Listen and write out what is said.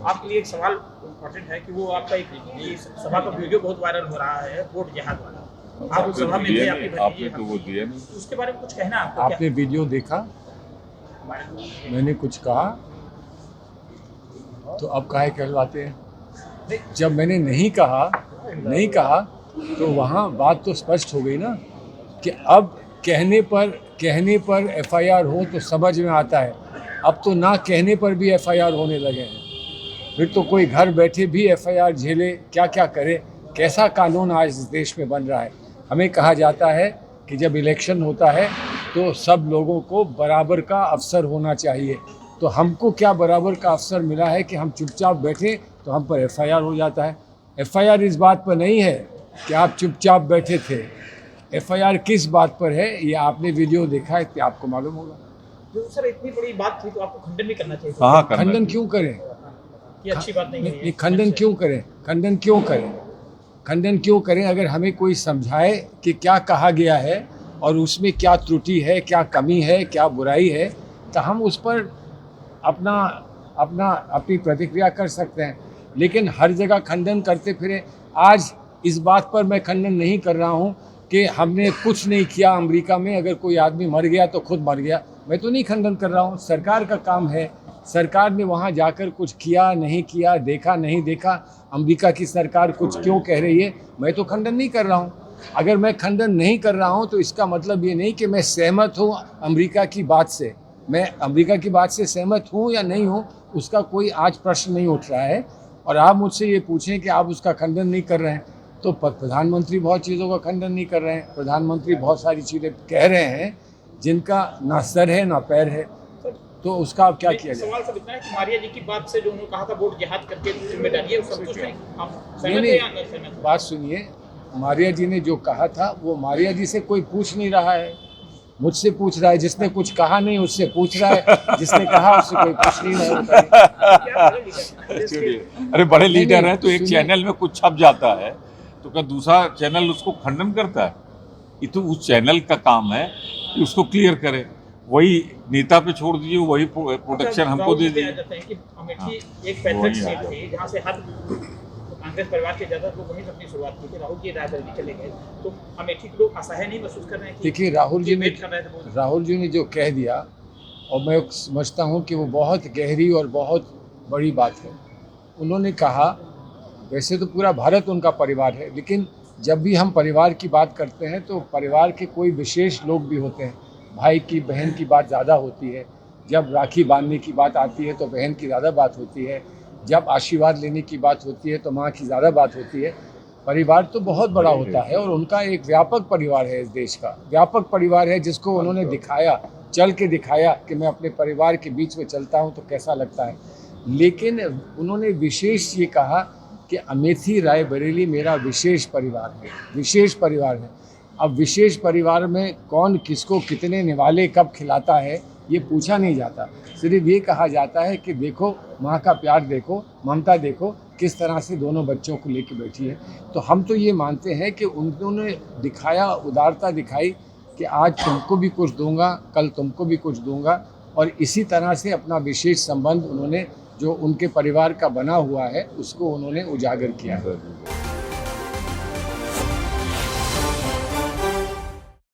आपके लिए एक सवाल इम्पोर्टेंट है कि वो आपका एक सभा का वीडियो बहुत वायरल हो रहा है, वोट जिहाद वाला। आप उस सभा में थे, आपकी आपने तो वो दिया नहीं। उसके बारे में कुछ कहना है आपको? आपने वीडियो देखा? मैंने कुछ कहा तो अब काहे कहलवाते हैं? जब मैंने नहीं कहा तो वहाँ बात तो स्पष्ट हो गई ना कि अब कहने पर एफआईआर हो तो समझ में आता है। अब तो ना कहने पर भी एफआईआर होने लगे हैं। फिर तो कोई घर बैठे भी एफआईआर झेले, क्या क्या करे। कैसा कानून आज इस देश में बन रहा है। हमें कहा जाता है कि जब इलेक्शन होता है तो सब लोगों को बराबर का अवसर होना चाहिए। तो हमको क्या बराबर का अवसर मिला है कि हम चुपचाप बैठे तो हम पर एफआईआर हो जाता है। एफआईआर इस बात पर नहीं है कि आप चुपचाप बैठे थे। एफआईआर किस बात पर है ये आपने वीडियो देखा है तो आपको मालूम होगा। जो सर इतनी बड़ी बात थी तो आपको खंडन भी करना चाहिए। हाँ, खंडन क्यों करें? ये अच्छी बात नहीं है। खंडन क्यों करें? खंडन क्यों करें? अगर हमें कोई समझाए कि क्या कहा गया है और उसमें क्या त्रुटि है, क्या कमी है, क्या बुराई है, तो हम उस पर अपनी प्रतिक्रिया कर सकते हैं। लेकिन हर जगह खंडन करते फिरे। आज इस बात पर मैं खंडन नहीं कर रहा हूँ कि हमने कुछ नहीं किया। अमेरिका में अगर कोई आदमी मर गया तो खुद मर गया, मैं तो नहीं खंडन कर रहा हूँ। सरकार का काम है, सरकार ने वहाँ जाकर कुछ किया नहीं किया, देखा नहीं देखा, अमेरिका की सरकार कुछ क्यों कह रही है, मैं तो खंडन नहीं कर रहा हूँ। अगर मैं खंडन नहीं कर रहा हूँ तो इसका मतलब ये नहीं कि मैं सहमत हूँ अमेरिका की बात से। मैं अमेरिका की बात से सहमत हूँ या नहीं हूँ उसका कोई आज प्रश्न नहीं उठ रहा है। और आप मुझसे ये पूछें कि आप उसका खंडन नहीं कर रहे हैं तो प्रधानमंत्री बहुत चीज़ों का खंडन नहीं कर रहे हैं। प्रधानमंत्री बहुत सारी चीज़ें कह रहे हैं जिनका ना सर है ना पैर है, तो उसका अब क्या किया जाए? सवाल सब इतना है कि मारिया जी की बात से जो उन्होंने कहा था वोट जिहाद करके जिम्मेदारी है, संतुष्ट नहीं? आप सहमत हैं या नहीं सहमत? बात सुनिए, मारिया जी ने जो कहा था वो मारिया जी से कोई पूछ नहीं रहा है, मुझसे पूछ रहा है। जिसने कुछ कहा नहीं उससे पूछ रहा है, जिसने कहा उससे कोई पूछ नहीं रहा है। अरे बड़े लीडर हैं तो एक सुनिए। चैनल में कुछ छप जाता है तो क्या दूसरा चैनल उसको खंडन करता है? ये तो उस चैनल का काम है कि उसको क्लियर करे। वही नेता पे छोड़ दीजिए, वही प्रोटेक्शन हमको दे दीजिए। एक पैतृक सीट थी जहाँ से हर कांग्रेस परिवार के ज्यादा लोग वहीं से अपनी शुरुआत की थी। राहुल जी रायबरेली चले गए तो अमेठी के लोग असहाय नहीं महसूस कर रहे हैं? देखिए, राहुल जी ने जो कह दिया और मैं समझता हूँ कि वो बहुत गहरी और बहुत बड़ी बात है। उन्होंने कहा, वैसे तो पूरा भारत उनका परिवार है, लेकिन जब भी हम परिवार की बात करते हैं तो परिवार के कोई विशेष लोग भी होते हैं। भाई की बहन की बात ज़्यादा होती है, जब राखी बांधने की बात आती है तो बहन की ज़्यादा बात होती है, जब आशीर्वाद लेने की बात होती है तो माँ की ज़्यादा बात होती है। परिवार तो बहुत बड़ा होता है और उनका एक व्यापक परिवार है, इस देश का व्यापक परिवार है, जिसको उन्होंने दिखाया, चल के दिखाया कि मैं अपने परिवार के बीच में चलता हूँ तो कैसा लगता है। लेकिन उन्होंने विशेष ये कहा कि अमेठी रायबरेली मेरा विशेष परिवार है, विशेष परिवार है। अब विशेष परिवार में कौन किसको कितने निवाले कब खिलाता है ये पूछा नहीं जाता। सिर्फ ये कहा जाता है कि देखो माँ का प्यार, देखो ममता, देखो किस तरह से दोनों बच्चों को लेके बैठी है। तो हम तो ये मानते हैं कि उन्होंने दिखाया, उदारता दिखाई कि आज तुमको भी कुछ दूंगा, कल तुमको भी कुछ दूंगा, और इसी तरह से अपना विशेष संबंध उन्होंने जो उनके परिवार का बना हुआ है उसको उन्होंने उजागर किया है।